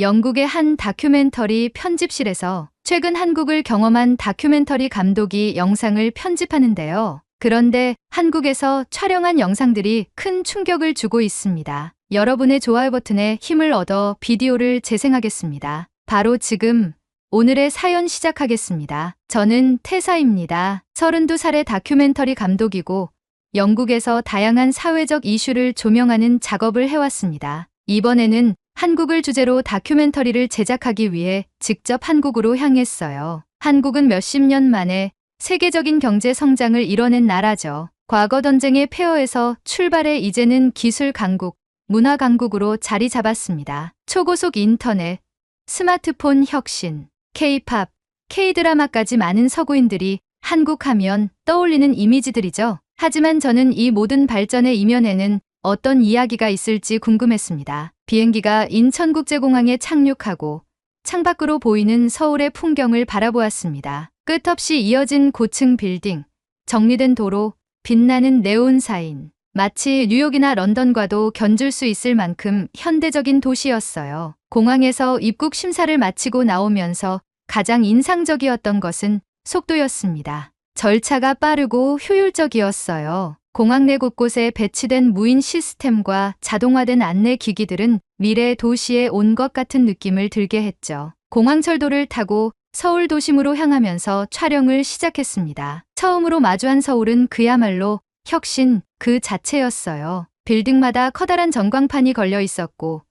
영국의 한 다큐멘터리 편집실에서 최근 한국을 경험한 다큐멘터리 감독이 영상을 편집하는데요. 그런데 한국에서 촬영한 영상들이 큰 충격을 주고 있습니다. 여러분의 좋아요 버튼에 힘을 얻어 비디오를 재생하겠습니다. 바로 지금 오늘의 사연 시작하겠습니다. 저는 태사입니다. 32살의 다큐멘터리 감독이고 영국에서 다양한 사회적 이슈를 조명하는 작업을 해왔습니다. 이번에는 한국을 주제로 다큐멘터리를 제작하기 위해 직접 한국으로 향했어요. 한국은 몇십 년 만에 세계적인 경제 성장을 이뤄낸 나라죠. 과거 전쟁의 폐허에서 출발해 이제는 기술 강국, 문화 강국으로 자리 잡았습니다. 초고속 인터넷, 스마트폰 혁신, K-팝, K-드라마까지 많은 서구인들이 한국 하면 떠올리는 이미지들이죠. 하지만 저는 이 모든 발전의 이면에는 어떤 이야기가 있을지 궁금했습니다. 비행기가 인천국제공항에 착륙하고 창밖으로 보이는 서울의 풍경을 바라보았습니다. 끝없이 이어진 고층 빌딩, 정리된 도로, 빛나는 네온 사인. 마치 뉴욕이나 런던과도 견줄 수 있을 만큼 현대적인 도시였어요. 공항에서 입국 심사를 마치고 나오면서 가장 인상적이었던 것은 속도였습니다. 절차가 빠르고 효율적이었어요. 공항 내 곳곳에 배치된 무인 시스템과 자동화된 안내 기기들은 미래 도시에 온 것 같은 느낌을 들게 했죠. 공항철도를 타고 서울 도심으로 향하면서 촬영을 시작했습니다. 처음으로 마주한 서울은 그야말로 혁신 그 자체였어요. 빌딩마다 커다란 전광판이 걸려 있었고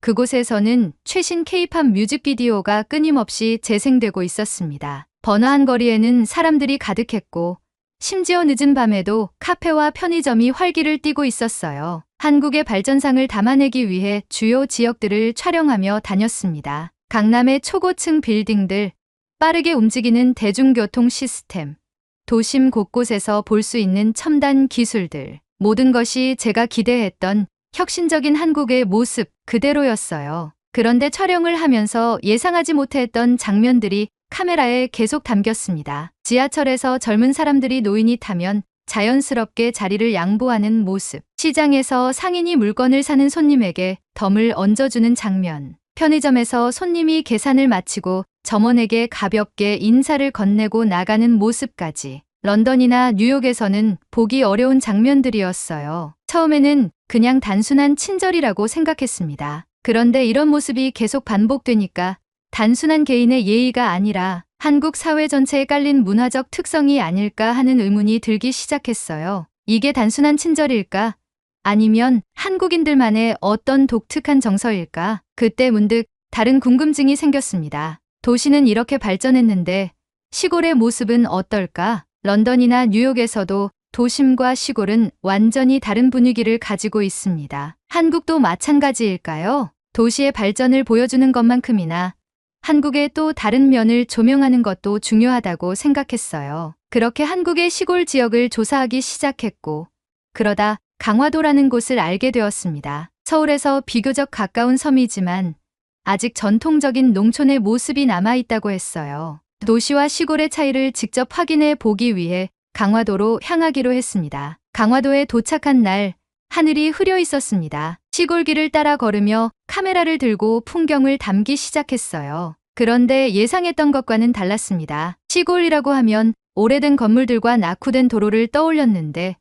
그곳에서는 최신 K-팝 뮤직비디오가 끊임없이 재생되고 있었습니다. 번화한 거리에는 사람들이 가득했고 심지어 늦은 밤에도 카페와 편의점이 활기를 띠고 있었어요. 한국의 발전상을 담아내기 위해 주요 지역들을 촬영하며 다녔습니다. 강남의 초고층 빌딩들, 빠르게 움직이는 대중교통 시스템, 도심 곳곳에서 볼 수 있는 첨단 기술들, 모든 것이 제가 기대했던 혁신적인 한국의 모습 그대로였어요. 그런데 촬영을 하면서 예상하지 못했던 장면들이 카메라에 계속 담겼습니다. 지하철에서 젊은 사람들이 노인이 타면 자연스럽게 자리를 양보하는 모습, 시장에서 상인이 물건을 사는 손님에게 덤을 얹어주는 장면, 편의점에서 손님이 계산을 마치고 점원에게 가볍게 인사를 건네고 나가는 모습까지 런던이나 뉴욕에서는 보기 어려운 장면들이었어요. 처음에는 그냥 단순한 친절이라고 생각했습니다. 그런데 이런 모습이 계속 반복되니까 단순한 개인의 예의가 아니라 한국 사회 전체에 깔린 문화적 특성이 아닐까 하는 의문이 들기 시작했어요. 이게 단순한 친절일까? 아니면 한국인들만의 어떤 독특한 정서일까? 그때 문득 다른 궁금증이 생겼습니다. 도시는 이렇게 발전했는데 시골의 모습은 어떨까? 런던이나 뉴욕에서도 도심과 시골은 완전히 다른 분위기를 가지고 있습니다. 한국도 마찬가지일까요? 도시의 발전을 보여주는 것만큼이나 한국의 또 다른 면을 조명하는 것도 중요하다고 생각했어요. 그렇게 한국의 시골 지역을 조사하기 시작했고 그러다 강화도라는 곳을 알게 되었습니다. 서울에서 비교적 가까운 섬이지만 아직 전통적인 농촌의 모습이 남아있다고 했어요. 도시와 시골의 차이를 직접 확인해 보기 위해 강화도로 향하기로 했습니다. 강화도에 도착한 날 하늘이 흐려 있었습니다. 시골길을 따라 걸으며 카메라를 들고 풍경을 담기 시작했어요. 그런데 예상했던 것과는 달랐습니다. 시골이라고 하면 오래된 건물들과 낙후된 도로를 떠올렸는데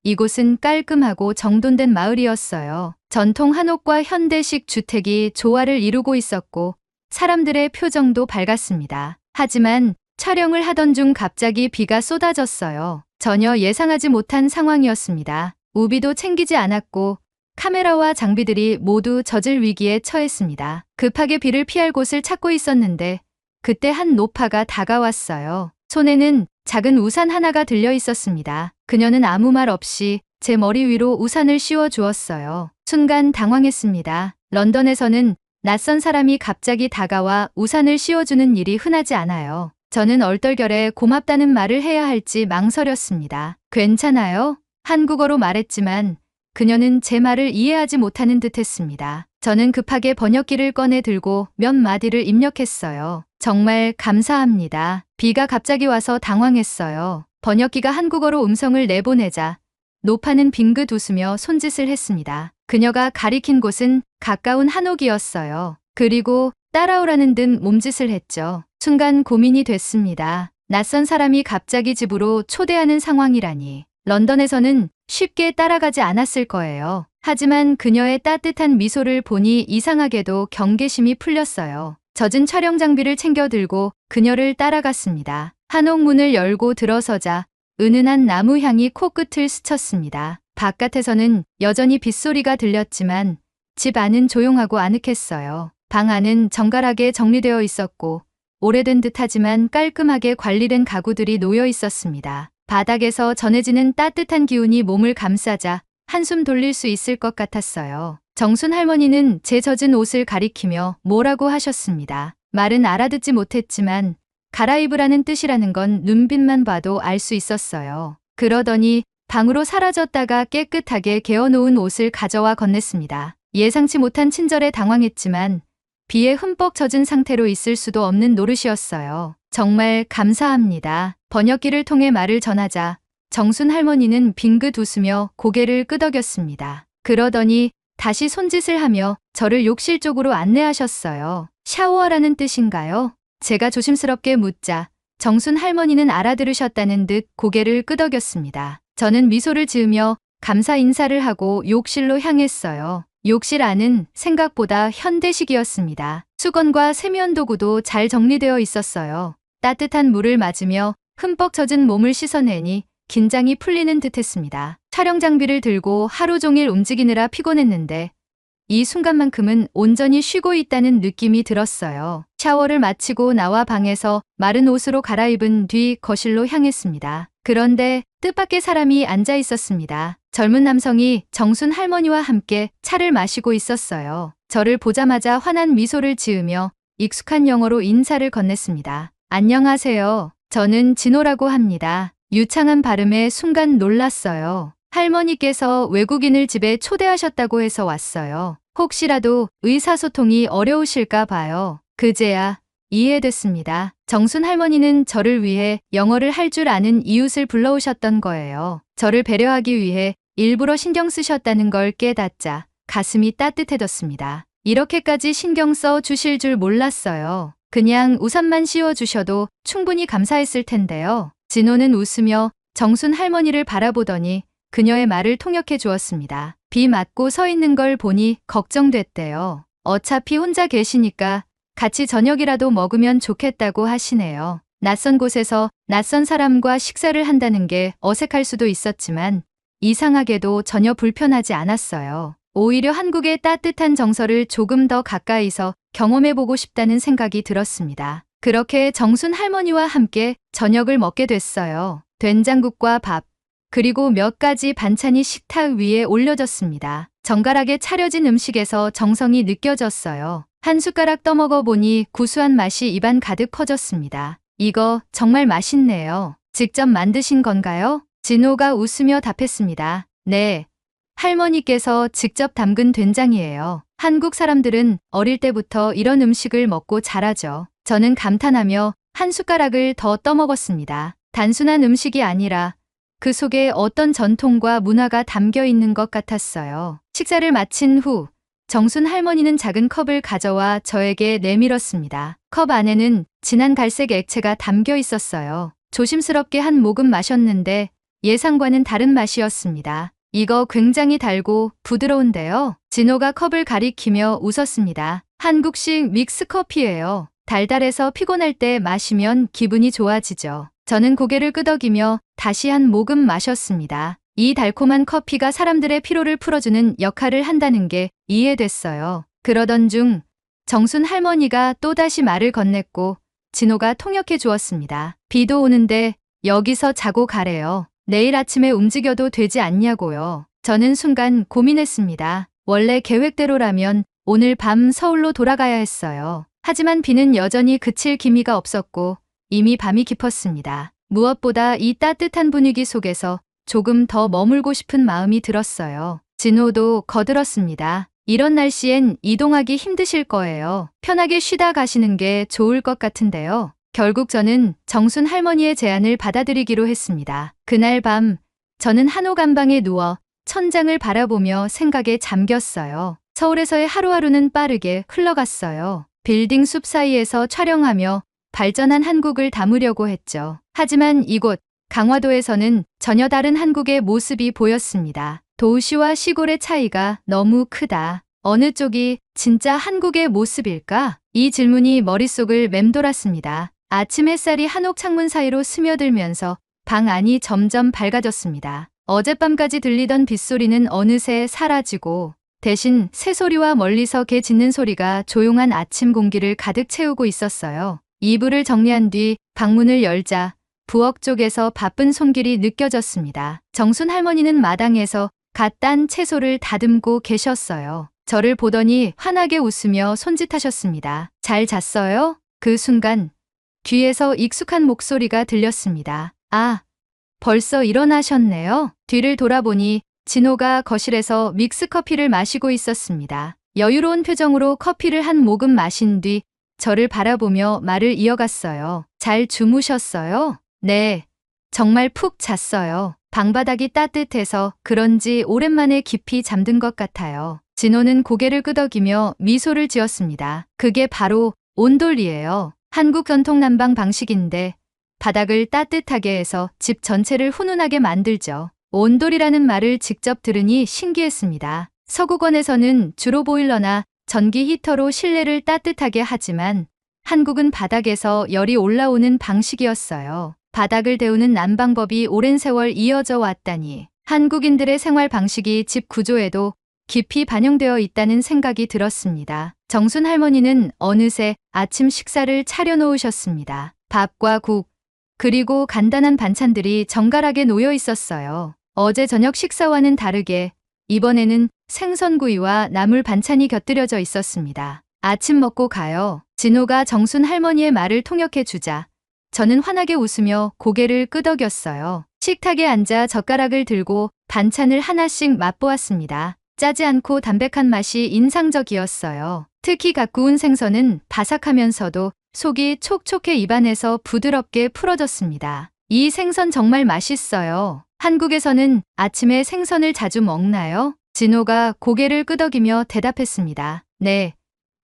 이곳은 깔끔하고 정돈된 마을이었어요. 전통 한옥과 현대식 주택이 조화를 이루고 있었고 사람들의 표정도 밝았습니다. 하지만 촬영을 하던 중 갑자기 비가 쏟아졌어요. 전혀 예상하지 못한 상황이었습니다. 우비도 챙기지 않았고 카메라와 장비들이 모두 젖을 위기에 처했습니다. 급하게 비를 피할 곳을 찾고 있었는데 그때 한 노파가 다가왔어요. 손에는 작은 우산 하나가 들려 있었습니다. 그녀는 아무 말 없이 제 머리 위로 우산을 씌워 주었어요. 순간 당황했습니다. 런던에서는 낯선 사람이 갑자기 다가와 우산을 씌워주는 일이 흔하지 않아요. 저는 얼떨결에 고맙다는 말을 해야 할지 망설였습니다. 괜찮아요? 한국어로 말했지만 그녀는 제 말을 이해하지 못하는 듯 했습니다. 저는 급하게 번역기를 꺼내 들고 몇 마디를 입력했어요. 정말 감사합니다. 비가 갑자기 와서 당황했어요. 번역기가 한국어로 음성을 내보내자 노파는 빙긋 웃으며 손짓을 했습니다. 그녀가 가리킨 곳은 가까운 한옥이었어요. 그리고 따라오라는 듯 몸짓을 했죠. 순간 고민이 됐습니다. 낯선 사람이 갑자기 집으로 초대하는 상황이라니. 런던에서는 쉽게 따라가지 않았을 거예요. 하지만 그녀의 따뜻한 미소를 보니 이상하게도 경계심이 풀렸어요. 젖은 촬영 장비를 챙겨 들고 그녀를 따라갔습니다. 한옥문을 열고 들어서자 은은한 나무 향이 코끝을 스쳤습니다. 바깥에서는 여전히 빗소리가 들렸지만 집 안은 조용하고 아늑했어요. 방 안은 정갈하게 정리되어 있었고 오래된 듯하지만 깔끔하게 관리된 가구들이 놓여 있었습니다. 바닥에서 전해지는 따뜻한 기운이 몸을 감싸자 한숨 돌릴 수 있을 것 같았어요. 정순 할머니는 제 젖은 옷을 가리키며 뭐라고 하셨습니다. 말은 알아듣지 못했지만 갈아입으라는 뜻이라는 건 눈빛만 봐도 알 수 있었어요. 그러더니 방으로 사라졌다가 깨끗하게 개어놓은 옷을 가져와 건넸습니다. 예상치 못한 친절에 당황했지만 비에 흠뻑 젖은 상태로 있을 수도 없는 노릇이었어요. 정말 감사합니다. 번역기를 통해 말을 전하자 정순 할머니는 빙긋 웃으며 고개를 끄덕였습니다. 그러더니 다시 손짓을 하며 저를 욕실 쪽으로 안내하셨어요. 샤워하라는 뜻인가요? 제가 조심스럽게 묻자 정순 할머니는 알아들으셨다는 듯 고개를 끄덕였습니다. 저는 미소를 지으며 감사 인사를 하고 욕실로 향했어요. 욕실 안은 생각보다 현대식이었습니다. 수건과 세면도구도 잘 정리되어 있었어요. 따뜻한 물을 맞으며 흠뻑 젖은 몸을 씻어내니 긴장이 풀리는 듯했습니다. 촬영 장비를 들고 하루 종일 움직이느라 피곤했는데 이 순간만큼은 온전히 쉬고 있다는 느낌이 들었어요. 샤워를 마치고 나와 방에서 마른 옷으로 갈아입은 뒤 거실로 향했습니다. 그런데 뜻밖의 사람이 앉아 있었습니다. 젊은 남성이 정순 할머니와 함께 차를 마시고 있었어요. 저를 보자마자 환한 미소를 지으며 익숙한 영어로 인사를 건넸습니다. 안녕하세요. 저는 진호라고 합니다. 유창한 발음에 순간 놀랐어요. 할머니께서 외국인을 집에 초대하셨다고 해서 왔어요. 혹시라도 의사소통이 어려우실까 봐요. 그제야 이해됐습니다. 정순 할머니는 저를 위해 영어를 할 줄 아는 이웃을 불러오셨던 거예요. 저를 배려하기 위해 일부러 신경 쓰셨다는 걸 깨닫자 가슴이 따뜻해졌습니다. 이렇게까지 신경 써 주실 줄 몰랐어요. 그냥 우산만 씌워주셔도 충분히 감사했을 텐데요. 진호는 웃으며 정순 할머니를 바라보더니 그녀의 말을 통역해 주었습니다. 비 맞고 서 있는 걸 보니 걱정됐대요. 어차피 혼자 계시니까 같이 저녁이라도 먹으면 좋겠다고 하시네요. 낯선 곳에서 낯선 사람과 식사를 한다는 게 어색할 수도 있었지만 이상하게도 전혀 불편하지 않았어요. 오히려 한국의 따뜻한 정서를 조금 더 가까이서 경험해보고 싶다는 생각이 들었습니다. 그렇게 정순 할머니와 함께 저녁을 먹게 됐어요. 된장국과 밥, 그리고 몇 가지 반찬이 식탁 위에 올려졌습니다. 정갈하게 차려진 음식에서 정성이 느껴졌어요. 한 숟가락 떠먹어 보니 구수한 맛이 입안 가득 퍼졌습니다. 이거 정말 맛있네요. 직접 만드신 건가요? 진호가 웃으며 답했습니다. 네. 할머니께서 직접 담근 된장이에요. 한국 사람들은 어릴 때부터 이런 음식을 먹고 자라죠. 저는 감탄하며 한 숟가락을 더 떠먹었습니다. 단순한 음식이 아니라 그 속에 어떤 전통과 문화가 담겨 있는 것 같았어요. 식사를 마친 후 정순 할머니는 작은 컵을 가져와 저에게 내밀었습니다. 컵 안에는 진한 갈색 액체가 담겨 있었어요. 조심스럽게 한 모금 마셨는데 예상과는 다른 맛이었습니다. 이거 굉장히 달고 부드러운데요. 진호가 컵을 가리키며 웃었습니다. 한국식 믹스커피예요. 달달해서 피곤할 때 마시면 기분이 좋아지죠. 저는 고개를 끄덕이며 다시 한 모금 마셨습니다. 이 달콤한 커피가 사람들의 피로를 풀어주는 역할을 한다는 게 이해됐어요. 그러던 중 정순 할머니가 또다시 말을 건넸고 진호가 통역해 주었습니다. 비도 오는데 여기서 자고 가래요. 내일 아침에 움직여도 되지 않냐고요. 저는 순간 고민했습니다. 원래 계획대로라면 오늘 밤 서울로 돌아가야 했어요. 하지만 비는 여전히 그칠 기미가 없었고 이미 밤이 깊었습니다. 무엇보다 이 따뜻한 분위기 속에서 조금 더 머물고 싶은 마음이 들었어요. 진호도 거들었습니다. 이런 날씨엔 이동하기 힘드실 거예요. 편하게 쉬다 가시는 게 좋을 것 같은데요. 결국 저는 정순 할머니의 제안을 받아들이기로 했습니다. 그날 밤 저는 한옥 안방에 누워 천장을 바라보며 생각에 잠겼어요. 서울에서의 하루하루는 빠르게 흘러갔어요. 빌딩 숲 사이에서 촬영하며 발전한 한국을 담으려고 했죠. 하지만 이곳 강화도에서는 전혀 다른 한국의 모습이 보였습니다. 도시와 시골의 차이가 너무 크다. 어느 쪽이 진짜 한국의 모습일까? 이 질문이 머릿속을 맴돌았습니다. 아침 햇살이 한옥 창문 사이로 스며들면서 방 안이 점점 밝아졌습니다. 어젯밤까지 들리던 빗소리는 어느새 사라지고 대신 새소리와 멀리서 개 짖는 소리가 조용한 아침 공기를 가득 채우고 있었어요. 이불을 정리한 뒤 방문을 열자 부엌 쪽에서 바쁜 손길이 느껴졌습니다. 정순 할머니는 마당에서 갓 딴 채소를 다듬고 계셨어요. 저를 보더니 환하게 웃으며 손짓하셨습니다. 잘 잤어요? 그 순간 뒤에서 익숙한 목소리가 들렸습니다. 아, 벌써 일어나셨네요. 뒤를 돌아보니 진호가 거실에서 믹스커피를 마시고 있었습니다. 여유로운 표정으로 커피를 한 모금 마신 뒤 저를 바라보며 말을 이어갔어요. 잘 주무셨어요? 네, 정말 푹 잤어요. 방바닥이 따뜻해서 그런지 오랜만에 깊이 잠든 것 같아요. 진호는 고개를 끄덕이며 미소를 지었습니다. 그게 바로 온돌이에요. 한국 전통 난방 방식인데 바닥을 따뜻하게 해서 집 전체를 훈훈하게 만들죠. 온돌이라는 말을 직접 들으니 신기했습니다. 서구권에서는 주로 보일러나 전기 히터로 실내를 따뜻하게 하지만 한국은 바닥에서 열이 올라오는 방식이었어요. 바닥을 데우는 난방법이 오랜 세월 이어져 왔다니 한국인들의 생활 방식이 집 구조에도 깊이 반영되어 있다는 생각이 들었습니다. 정순 할머니는 어느새 아침 식사를 차려놓으셨습니다. 밥과 국, 그리고 간단한 반찬들이 정갈하게 놓여 있었어요. 어제 저녁 식사와는 다르게 이번에는 생선구이와 나물 반찬이 곁들여져 있었습니다. 아침 먹고 가요. 진호가 정순 할머니의 말을 통역해 주자 저는 환하게 웃으며 고개를 끄덕였어요. 식탁에 앉아 젓가락을 들고 반찬을 하나씩 맛보았습니다. 짜지 않고 담백한 맛이 인상적이었어요. 특히 갓 구운 생선은 바삭하면서도 속이 촉촉해 입안에서 부드럽게 풀어졌습니다. 이 생선 정말 맛있어요. 한국에서는 아침에 생선을 자주 먹나요? 진호가 고개를 끄덕이며 대답했습니다. 네,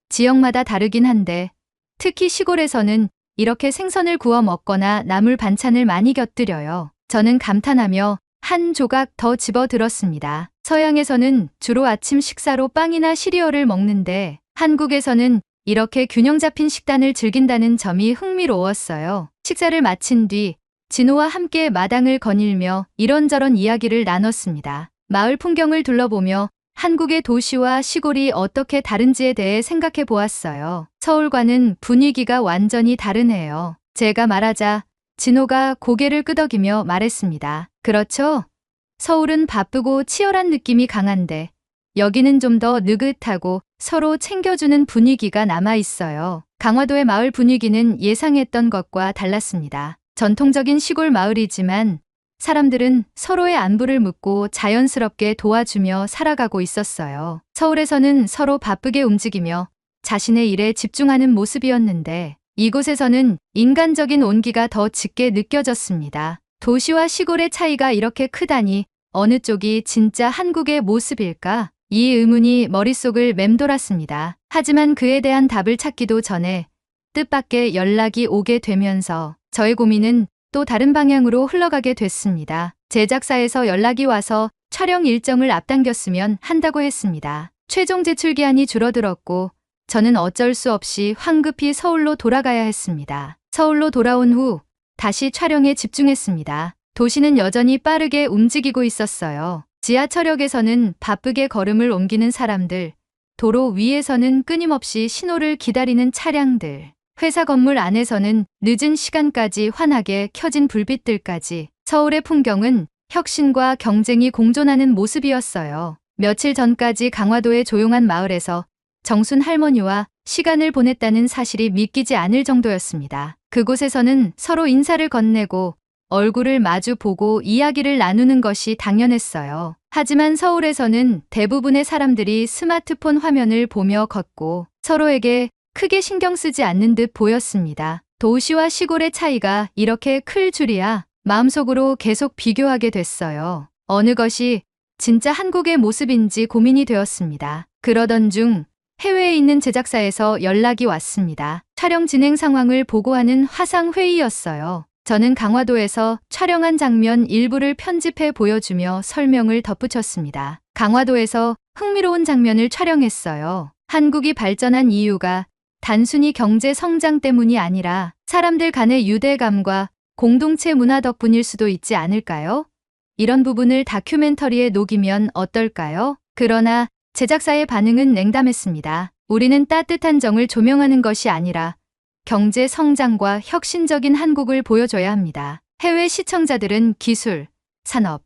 지역마다 다르긴 한데 특히 시골에서는 이렇게 생선을 구워 먹거나 나물 반찬을 많이 곁들여요. 저는 감탄하며 한 조각 더 집어들었습니다. 서양에서는 주로 아침 식사로 빵이나 시리얼을 먹는데 한국에서는 이렇게 균형 잡힌 식단을 즐긴다는 점이 흥미로웠어요. 식사를 마친 뒤 진호와 함께 마당을 거닐며 이런저런 이야기를 나눴습니다. 마을 풍경을 둘러보며 한국의 도시와 시골이 어떻게 다른지에 대해 생각해 보았어요. 서울과는 분위기가 완전히 다르네요. 제가 말하자 진호가 고개를 끄덕이며 말했습니다. 그렇죠? 서울은 바쁘고 치열한 느낌이 강한데 여기는 좀 더 느긋하고 서로 챙겨주는 분위기가 남아 있어요. 강화도의 마을 분위기는 예상했던 것과 달랐습니다. 전통적인 시골 마을이지만 사람들은 서로의 안부를 묻고 자연스럽게 도와주며 살아가고 있었어요. 서울에서는 서로 바쁘게 움직이며 자신의 일에 집중하는 모습이었는데 이곳에서는 인간적인 온기가 더 짙게 느껴졌습니다. 도시와 시골의 차이가 이렇게 크다니 어느 쪽이 진짜 한국의 모습일까? 이 의문이 머릿속을 맴돌았습니다. 하지만 그에 대한 답을 찾기도 전에 뜻밖의 연락이 오게 되면서 저의 고민은 또 다른 방향으로 흘러가게 됐습니다. 제작사에서 연락이 와서 촬영 일정을 앞당겼으면 한다고 했습니다. 최종 제출 기한이 줄어들었고 저는 어쩔 수 없이 황급히 서울로 돌아가야 했습니다. 서울로 돌아온 후 다시 촬영에 집중했습니다. 도시는 여전히 빠르게 움직이고 있었어요. 지하철역에서는 바쁘게 걸음을 옮기는 사람들, 도로 위에서는 끊임없이 신호를 기다리는 차량들, 회사 건물 안에서는 늦은 시간까지 환하게 켜진 불빛들까지 서울의 풍경은 혁신과 경쟁이 공존하는 모습이었어요. 며칠 전까지 강화도의 조용한 마을에서 정순 할머니와 시간을 보냈다는 사실이 믿기지 않을 정도였습니다. 그곳에서는 서로 인사를 건네고 얼굴을 마주 보고 이야기를 나누는 것이 당연했어요. 하지만 서울에서는 대부분의 사람들이 스마트폰 화면을 보며 걷고 서로에게 크게 신경 쓰지 않는 듯 보였습니다. 도시와 시골의 차이가 이렇게 클 줄이야 마음속으로 계속 비교하게 됐어요. 어느 것이 진짜 한국의 모습인지 고민이 되었습니다. 그러던 중 해외에 있는 제작사에서 연락이 왔습니다. 촬영 진행 상황을 보고하는 화상회의였어요. 저는 강화도에서 촬영한 장면 일부를 편집해 보여주며 설명을 덧붙였습니다. 강화도에서 흥미로운 장면을 촬영했어요. 한국이 발전한 이유가 단순히 경제 성장 때문이 아니라 사람들 간의 유대감과 공동체 문화 덕분일 수도 있지 않을까요? 이런 부분을 다큐멘터리에 녹이면 어떨까요? 그러나 제작사의 반응은 냉담했습니다. 우리는 따뜻한 정을 조명하는 것이 아니라 경제 성장과 혁신적인 한국을 보여줘야 합니다. 해외 시청자들은 기술, 산업,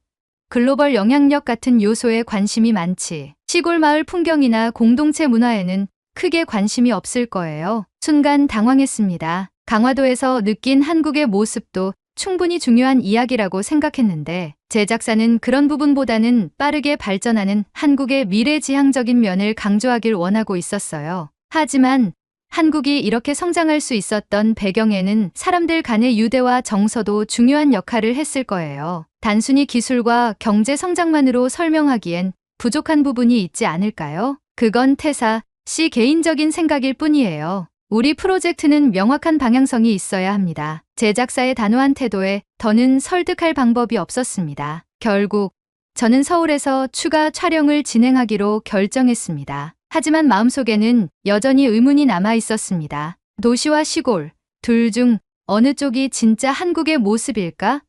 글로벌 영향력 같은 요소에 관심이 많지 시골 마을 풍경이나 공동체 문화에는 크게 관심이 없을 거예요. 순간 당황했습니다. 강화도에서 느낀 한국의 모습도 충분히 중요한 이야기라고 생각했는데 제작사는 그런 부분보다는 빠르게 발전하는 한국의 미래지향적인 면을 강조하길 원하고 있었어요. 하지만 한국이 이렇게 성장할 수 있었던 배경에는 사람들 간의 유대와 정서도 중요한 역할을 했을 거예요. 단순히 기술과 경제 성장만으로 설명하기엔 부족한 부분이 있지 않을까요? 그건 태사 씨 개인적인 생각일 뿐이에요. 우리 프로젝트는 명확한 방향성이 있어야 합니다. 제작사의 단호한 태도에 더는 설득할 방법이 없었습니다. 결국 저는 서울에서 추가 촬영을 진행하기로 결정했습니다. 하지만 마음속에는 여전히 의문이 남아 있었습니다. 도시와 시골, 둘 중 어느 쪽이 진짜 한국의 모습일까?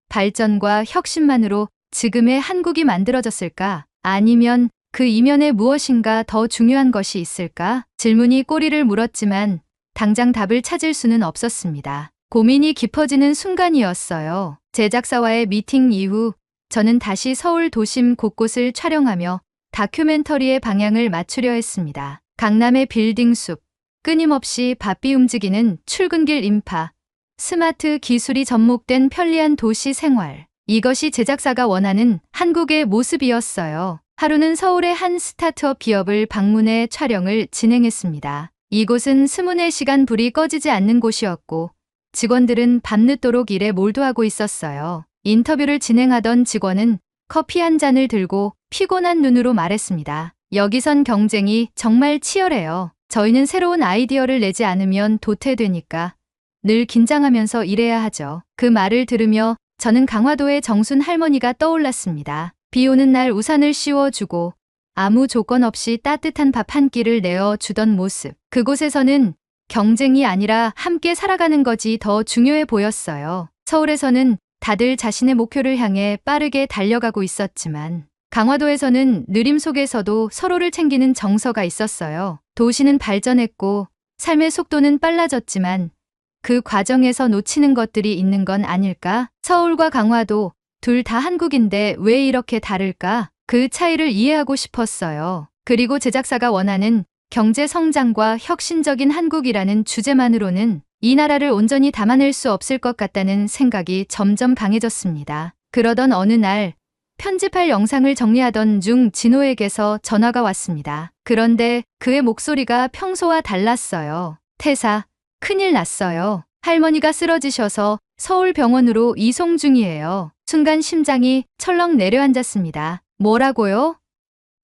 발전과 혁신만으로 지금의 한국이 만들어졌을까? 아니면 그 이면에 무엇인가 더 중요한 것이 있을까? 질문이 꼬리를 물었지만 당장 답을 찾을 수는 없었습니다. 고민이 깊어지는 순간이었어요. 제작사와의 미팅 이후 저는 다시 서울 도심 곳곳을 촬영하며 다큐멘터리의 방향을 맞추려 했습니다. 강남의 빌딩 숲, 끊임없이 바삐 움직이는 출근길 인파, 스마트 기술이 접목된 편리한 도시 생활. 이것이 제작사가 원하는 한국의 모습이었어요. 하루는 서울의 한 스타트업 기업을 방문해 촬영을 진행했습니다. 이곳은 24시간 불이 꺼지지 않는 곳이었고 직원들은 밤늦도록 일에 몰두하고 있었어요. 인터뷰를 진행하던 직원은 커피 한 잔을 들고 피곤한 눈으로 말했습니다. 여기선 경쟁이 정말 치열해요. 저희는 새로운 아이디어를 내지 않으면 도태되니까 늘 긴장하면서 일해야 하죠. 그 말을 들으며 저는 강화도의 정순 할머니가 떠올랐습니다. 비 오는 날 우산을 씌워주고 아무 조건 없이 따뜻한 밥 한 끼를 내어주던 모습. 그곳에서는 경쟁이 아니라 함께 살아가는 것이 더 중요해 보였어요. 서울에서는 다들 자신의 목표를 향해 빠르게 달려가고 있었지만 강화도에서는 느림 속에서도 서로를 챙기는 정서가 있었어요. 도시는 발전했고 삶의 속도는 빨라졌지만 그 과정에서 놓치는 것들이 있는 건 아닐까? 서울과 강화도 둘 다 한국인데 왜 이렇게 다를까? 그 차이를 이해하고 싶었어요. 그리고 제작사가 원하는 경제 성장과 혁신적인 한국이라는 주제만으로는 이 나라를 온전히 담아낼 수 없을 것 같다는 생각이 점점 강해졌습니다. 그러던 어느 날 편집할 영상을 정리하던 중 진호에게서 전화가 왔습니다. 그런데 그의 목소리가 평소와 달랐어요. 태사, 큰일 났어요. 할머니가 쓰러지셔서 서울병원으로 이송 중이에요. 순간 심장이 철렁 내려앉았습니다. 뭐라고요?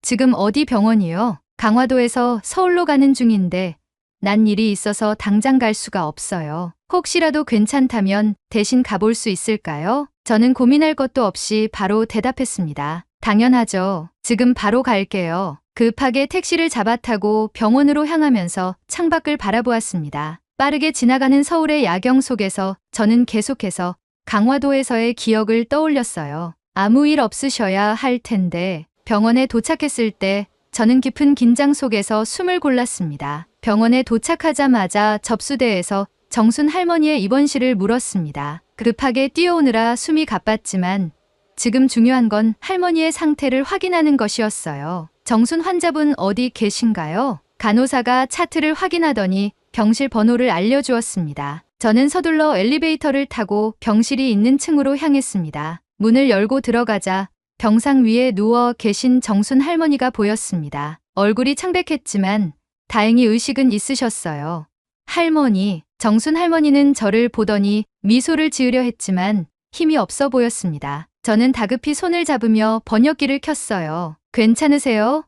지금 어디 병원이요? 강화도에서 서울로 가는 중인데 난 일이 있어서 당장 갈 수가 없어요. 혹시라도 괜찮다면 대신 가볼 수 있을까요? 저는 고민할 것도 없이 바로 대답했습니다. 당연하죠. 지금 바로 갈게요. 급하게 택시를 잡아 타고 병원으로 향하면서 창밖을 바라보았습니다. 빠르게 지나가는 서울의 야경 속에서 저는 계속해서 강화도에서의 기억을 떠올렸어요. 아무 일 없으셔야 할 텐데 병원에 도착했을 때 저는 깊은 긴장 속에서 숨을 골랐습니다. 병원에 도착하자마자 접수대에서 정순 할머니의 입원실을 물었습니다. 급하게 뛰어오느라 숨이 가빴지만 지금 중요한 건 할머니의 상태를 확인하는 것이었어요. 정순 환자분 어디 계신가요? 간호사가 차트를 확인하더니 병실 번호를 알려주었습니다. 저는 서둘러 엘리베이터를 타고 병실이 있는 층으로 향했습니다. 문을 열고 들어가자 병상 위에 누워 계신 정순 할머니가 보였습니다. 얼굴이 창백했지만 다행히 의식은 있으셨어요. 할머니, 정순 할머니는 저를 보더니 미소를 지으려 했지만 힘이 없어 보였습니다. 저는 다급히 손을 잡으며 번역기를 켰어요. 괜찮으세요?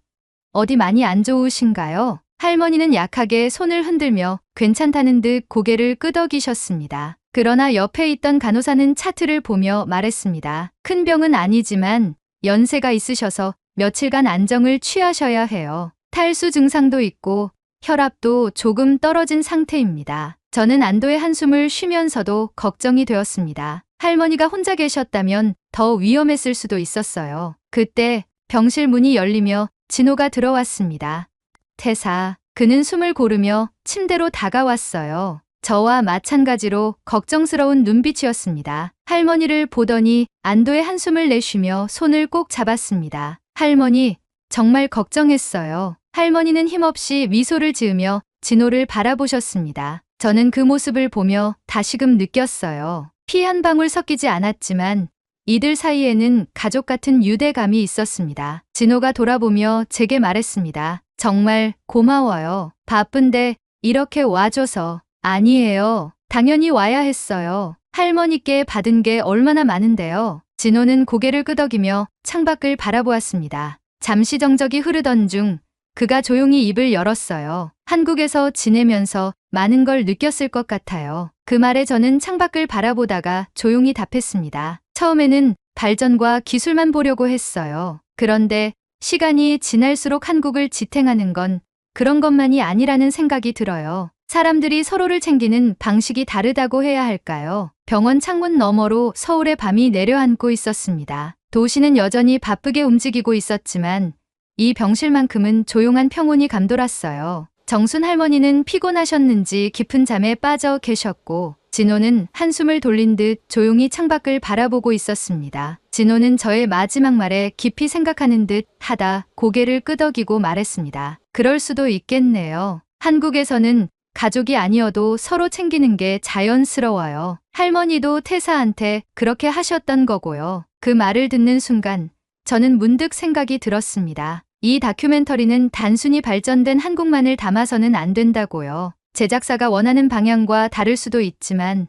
어디 많이 안 좋으신가요? 할머니는 약하게 손을 흔들며 괜찮다는 듯 고개를 끄덕이셨습니다. 그러나 옆에 있던 간호사는 차트를 보며 말했습니다. 큰 병은 아니지만 연세가 있으셔서 며칠간 안정을 취하셔야 해요. 탈수 증상도 있고 혈압도 조금 떨어진 상태입니다. 저는 안도의 한숨을 쉬면서도 걱정이 되었습니다. 할머니가 혼자 계셨다면 더 위험했을 수도 있었어요. 그때 병실 문이 열리며 진호가 들어왔습니다. 태사, 그는 숨을 고르며 침대로 다가왔어요. 저와 마찬가지로 걱정스러운 눈빛이었습니다. 할머니를 보더니 안도의 한숨을 내쉬며 손을 꼭 잡았습니다. 할머니, 정말 걱정했어요. 할머니는 힘없이 미소를 지으며 진호를 바라보셨습니다. 저는 그 모습을 보며 다시금 느꼈어요. 피 한 방울 섞이지 않았지만 이들 사이에는 가족 같은 유대감이 있었습니다. 진호가 돌아보며 제게 말했습니다. 정말 고마워요. 바쁜데 이렇게 와줘서. 아니에요. 당연히 와야 했어요. 할머니께 받은 게 얼마나 많은데요. 진호는 고개를 끄덕이며 창밖을 바라보았습니다. 잠시 정적이 흐르던 중 그가 조용히 입을 열었어요. 한국에서 지내면서 많은 걸 느꼈을 것 같아요. 그 말에 저는 창밖을 바라보다가 조용히 답했습니다. 처음에는 발전과 기술만 보려고 했어요. 그런데 시간이 지날수록 한국을 지탱하는 건 그런 것만이 아니라는 생각이 들어요. 사람들이 서로를 챙기는 방식이 다르다고 해야 할까요? 병원 창문 너머로 서울의 밤이 내려앉고 있었습니다. 도시는 여전히 바쁘게 움직이고 있었지만 이 병실만큼은 조용한 평온이 감돌았어요. 정순 할머니는 피곤하셨는지 깊은 잠에 빠져 계셨고 진호는 한숨을 돌린 듯 조용히 창밖을 바라보고 있었습니다. 진호는 저의 마지막 말에 깊이 생각하는 듯 하다 고개를 끄덕이고 말했습니다. 그럴 수도 있겠네요. 한국에서는 가족이 아니어도 서로 챙기는 게 자연스러워요. 할머니도 태사한테 그렇게 하셨던 거고요. 그 말을 듣는 순간 저는 문득 생각이 들었습니다. 이 다큐멘터리는 단순히 발전된 한국만을 담아서는 안 된다고요. 제작사가 원하는 방향과 다를 수도 있지만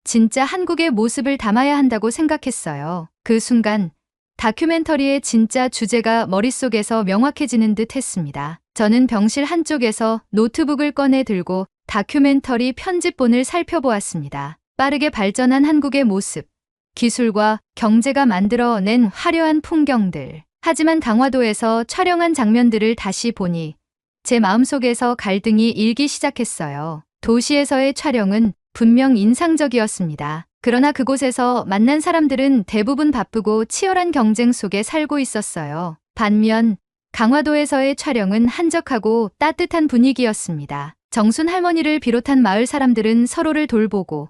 진짜 한국의 모습을 담아야 한다고 생각했어요. 그 순간 다큐멘터리의 진짜 주제가 머릿속에서 명확해지는 듯 했습니다. 저는 병실 한쪽에서 노트북을 꺼내 들고 다큐멘터리 편집본을 살펴보았습니다. 빠르게 발전한 한국의 모습, 기술과 경제가 만들어낸 화려한 풍경들. 하지만 강화도에서 촬영한 장면들을 다시 보니 제 마음속에서 갈등이 일기 시작했어요. 도시에서의 촬영은 분명 인상적이었습니다. 그러나 그곳에서 만난 사람들은 대부분 바쁘고 치열한 경쟁 속에 살고 있었어요. 반면 강화도에서의 촬영은 한적하고 따뜻한 분위기였습니다. 정순 할머니를 비롯한 마을 사람들은 서로를 돌보고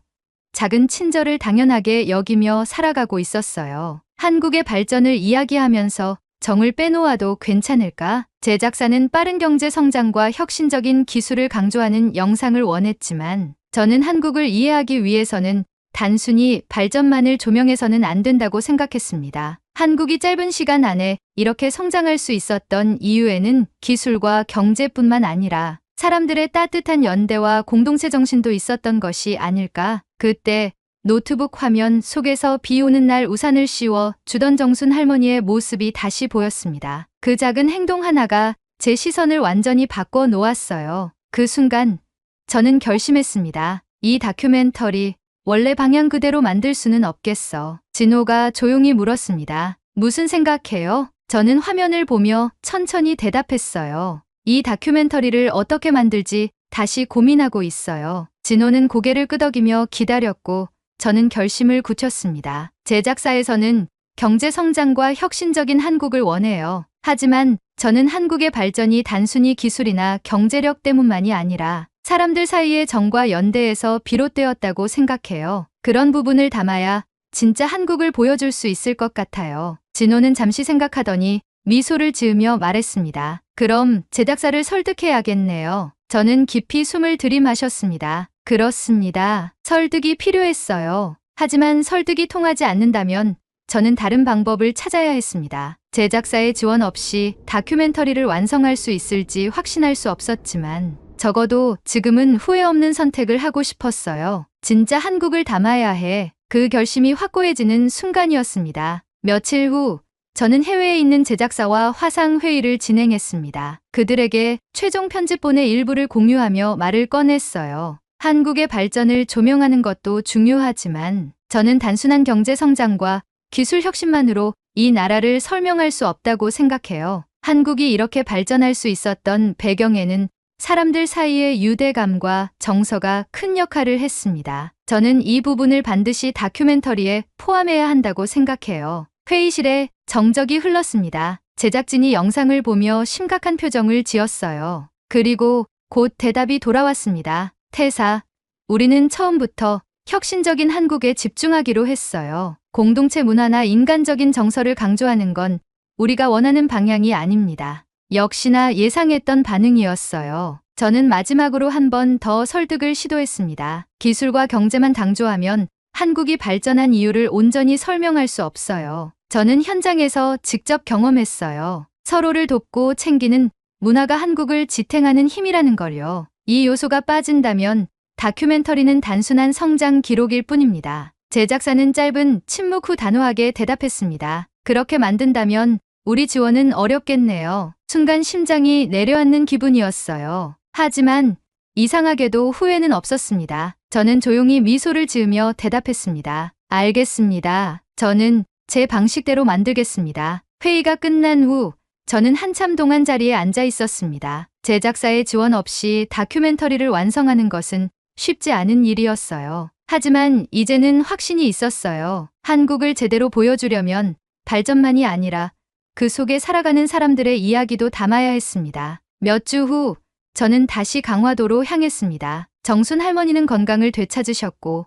작은 친절을 당연하게 여기며 살아가고 있었어요. 한국의 발전을 이야기하면서 정을 빼놓아도 괜찮을까? 제작사는 빠른 경제 성장과 혁신적인 기술을 강조하는 영상을 원했지만 저는 한국을 이해하기 위해서는 단순히 발전만을 조명해서는 안 된다고 생각했습니다. 한국이 짧은 시간 안에 이렇게 성장할 수 있었던 이유에는 기술과 경제뿐만 아니라 사람들의 따뜻한 연대와 공동체 정신도 있었던 것이 아닐까? 그때 노트북 화면 속에서 비 오는 날 우산을 씌워 주던 정순 할머니의 모습이 다시 보였습니다. 그 작은 행동 하나가 제 시선을 완전히 바꿔 놓았어요. 그 순간 저는 결심했습니다. 이 다큐멘터리 원래 방향 그대로 만들 수는 없겠어. 진호가 조용히 물었습니다. 무슨 생각해요? 저는 화면을 보며 천천히 대답했어요. 이 다큐멘터리를 어떻게 만들지 다시 고민하고 있어요. 진호는 고개를 끄덕이며 기다렸고 저는 결심을 굳혔습니다. 제작사에서는 경제 성장과 혁신적인 한국을 원해요. 하지만 저는 한국의 발전이 단순히 기술이나 경제력 때문만이 아니라 사람들 사이의 정과 연대에서 비롯되었다고 생각해요. 그런 부분을 담아야 진짜 한국을 보여줄 수 있을 것 같아요. 진호는 잠시 생각하더니 미소를 지으며 말했습니다. 그럼 제작사를 설득해야겠네요. 저는 깊이 숨을 들이마셨습니다. 그렇습니다. 설득이 필요했어요. 하지만 설득이 통하지 않는다면 저는 다른 방법을 찾아야 했습니다. 제작사의 지원 없이 다큐멘터리를 완성할 수 있을지 확신할 수 없었지만 적어도 지금은 후회 없는 선택을 하고 싶었어요. 진짜 한국을 담아야 해. 그 결심이 확고해지는 순간이었습니다. 며칠 후 저는 해외에 있는 제작사와 화상 회의를 진행했습니다. 그들에게 최종 편집본의 일부를 공유하며 말을 꺼냈어요. 한국의 발전을 조명하는 것도 중요하지만 저는 단순한 경제 성장과 기술 혁신만으로 이 나라를 설명할 수 없다고 생각해요. 한국이 이렇게 발전할 수 있었던 배경에는 사람들 사이의 유대감과 정서가 큰 역할을 했습니다. 저는 이 부분을 반드시 다큐멘터리에 포함해야 한다고 생각해요. 회의실에 정적이 흘렀습니다. 제작진이 영상을 보며 심각한 표정을 지었어요. 그리고 곧 대답이 돌아왔습니다. 태사, 우리는 처음부터 혁신적인 한국에 집중하기로 했어요. 공동체 문화나 인간적인 정서를 강조하는 건 우리가 원하는 방향이 아닙니다. 역시나 예상했던 반응이었어요. 저는 마지막으로 한 번 더 설득을 시도했습니다. 기술과 경제만 강조하면 한국이 발전한 이유를 온전히 설명할 수 없어요. 저는 현장에서 직접 경험했어요. 서로를 돕고 챙기는 문화가 한국을 지탱하는 힘이라는 걸요. 이 요소가 빠진다면 다큐멘터리는 단순한 성장 기록일 뿐입니다. 제작사는 짧은 침묵 후 단호하게 대답했습니다. 그렇게 만든다면 우리 지원은 어렵겠네요. 순간 심장이 내려앉는 기분이었어요. 하지만 이상하게도 후회는 없었습니다. 저는 조용히 미소를 지으며 대답했습니다. 알겠습니다. 저는 제 방식대로 만들겠습니다. 회의가 끝난 후 저는 한참 동안 자리에 앉아 있었습니다. 제작사의 지원 없이 다큐멘터리를 완성하는 것은 쉽지 않은 일이었어요. 하지만 이제는 확신이 있었어요. 한국을 제대로 보여주려면 발전만이 아니라 그 속에 살아가는 사람들의 이야기도 담아야 했습니다. 몇 주 후 저는 다시 강화도로 향했습니다. 정순 할머니는 건강을 되찾으셨고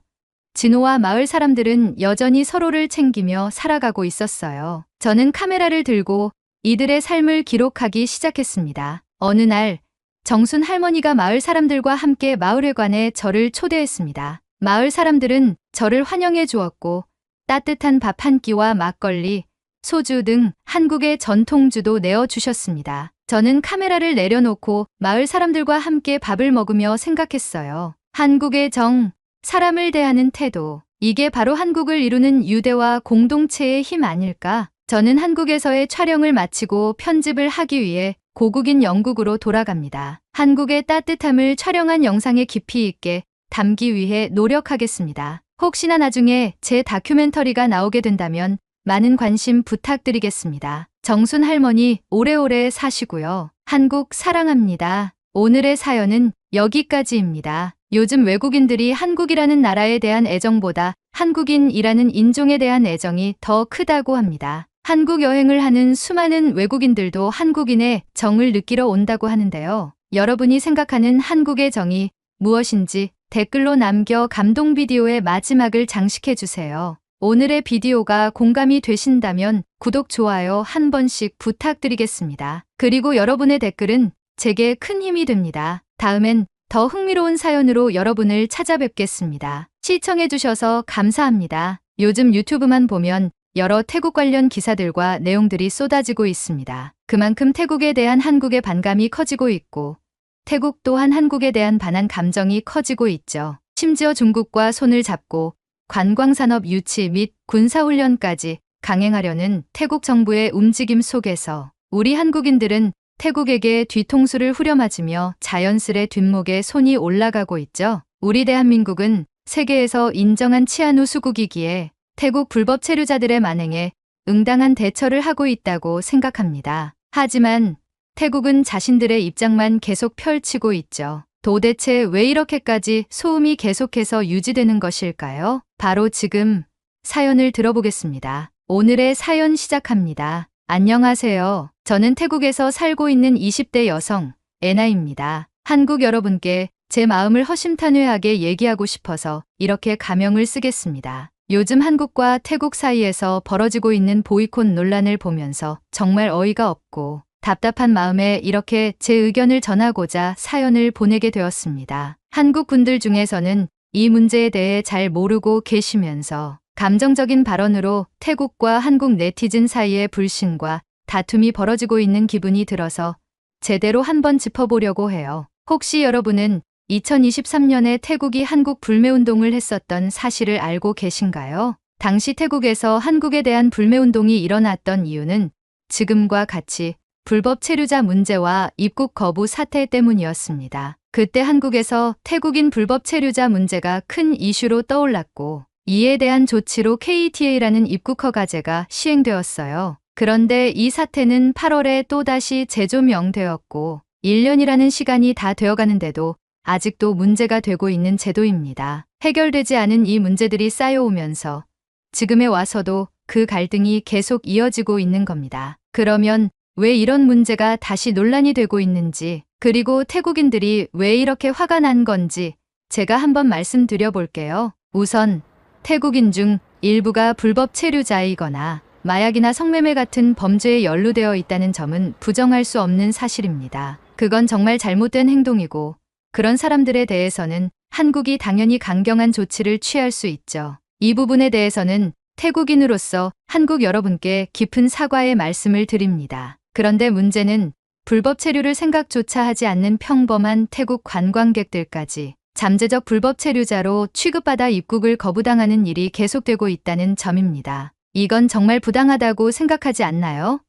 진호와 마을 사람들은 여전히 서로를 챙기며 살아가고 있었어요. 저는 카메라를 들고 이들의 삶을 기록하기 시작했습니다. 어느 날 정순 할머니가 마을 사람들과 함께 마을회관에 저를 초대했습니다. 마을 사람들은 저를 환영해 주었고 따뜻한 밥 한 끼와 막걸리, 소주 등 한국의 전통주도 내어주셨습니다. 저는 카메라를 내려놓고 마을 사람들과 함께 밥을 먹으며 생각했어요. 한국의 정, 사람을 대하는 태도, 이게 바로 한국을 이루는 유대와 공동체의 힘 아닐까? 저는 한국에서의 촬영을 마치고 편집을 하기 위해 고국인 영국으로 돌아갑니다. 한국의 따뜻함을 촬영한 영상에 깊이 있게 담기 위해 노력하겠습니다. 혹시나 나중에 제 다큐멘터리가 나오게 된다면 많은 관심 부탁드리겠습니다. 정순 할머니 오래오래 사시고요. 한국 사랑합니다. 오늘의 사연은 여기까지입니다. 요즘 외국인들이 한국이라는 나라에 대한 애정보다 한국인이라는 인종에 대한 애정이 더 크다고 합니다. 한국 여행을 하는 수많은 외국인들도 한국인의 정을 느끼러 온다고 하는데요. 여러분이 생각하는 한국의 정이 무엇인지 댓글로 남겨 감동 비디오의 마지막을 장식해주세요. 오늘의 비디오가 공감이 되신다면 구독, 좋아요 한 번씩 부탁드리겠습니다. 그리고 여러분의 댓글은 제게 큰 힘이 됩니다. 다음엔 더 흥미로운 사연으로 여러분을 찾아뵙겠습니다. 시청해주셔서 감사합니다. 요즘 유튜브만 보면 여러 태국 관련 기사들과 내용들이 쏟아지고 있습니다. 그만큼 태국에 대한 한국의 반감이 커지고 있고 태국 또한 한국에 대한 반한 감정이 커지고 있죠. 심지어 중국과 손을 잡고 관광산업 유치 및 군사훈련까지 강행하려는 태국 정부의 움직임 속에서 우리 한국인들은 태국에게 뒤통수를 후려맞으며 자연스레 뒷목에 손이 올라가고 있죠. 우리 대한민국은 세계에서 인정한 치안우 수국이기에 태국 불법 체류자들의 만행에 응당한 대처를 하고 있다고 생각합니다. 하지만 태국은 자신들의 입장만 계속 펼치고 있죠. 도대체 왜 이렇게까지 소음이 계속해서 유지되는 것일까요? 바로 지금 사연을 들어보겠습니다. 오늘의 사연 시작합니다. 안녕하세요. 저는 태국에서 살고 있는 20대 여성 애나입니다. 한국 여러분께 제 마음을 허심탄회하게 얘기하고 싶어서 이렇게 가명을 쓰겠습니다. 요즘 한국과 태국 사이에서 벌어지고 있는 보이콧 논란을 보면서 정말 어이가 없고 답답한 마음에 이렇게 제 의견을 전하고자 사연을 보내게 되었습니다. 한국 분들 중에서는 이 문제에 대해 잘 모르고 계시면서 감정적인 발언으로 태국과 한국 네티즌 사이의 불신과 다툼이 벌어지고 있는 기분이 들어서 제대로 한번 짚어보려고 해요. 혹시 여러분은 2023년에 태국이 한국 불매운동을 했었던 사실을 알고 계신가요? 당시 태국에서 한국에 대한 불매운동이 일어났던 이유는 지금과 같이 불법 체류자 문제와 입국 거부 사태 때문이었습니다. 그때 한국에서 태국인 불법 체류자 문제가 큰 이슈로 떠올랐고 이에 대한 조치로 KTA라는 입국 허가제가 시행되었어요. 그런데 이 사태는 8월에 또다시 재조명되었고 1년이라는 시간이 다 되어가는데도 아직도 문제가 되고 있는 제도입니다. 해결되지 않은 이 문제들이 쌓여오면서 지금에 와서도 그 갈등이 계속 이어지고 있는 겁니다. 그러면 왜 이런 문제가 다시 논란이 되고 있는지, 그리고 태국인들이 왜 이렇게 화가 난 건지 제가 한번 말씀드려 볼게요. 우선 태국인 중 일부가 불법 체류자이거나 마약이나 성매매 같은 범죄에 연루되어 있다는 점은 부정할 수 없는 사실입니다. 그건 정말 잘못된 행동이고 그런 사람들에 대해서는 한국이 당연히 강경한 조치를 취할 수 있죠. 이 부분에 대해서는 태국인으로서 한국 여러분께 깊은 사과의 말씀을 드립니다. 그런데 문제는 불법 체류를 생각조차 하지 않는 평범한 태국 관광객들까지 잠재적 불법 체류자로 취급받아 입국을 거부당하는 일이 계속되고 있다는 점입니다. 이건 정말 부당하다고 생각하지 않나요?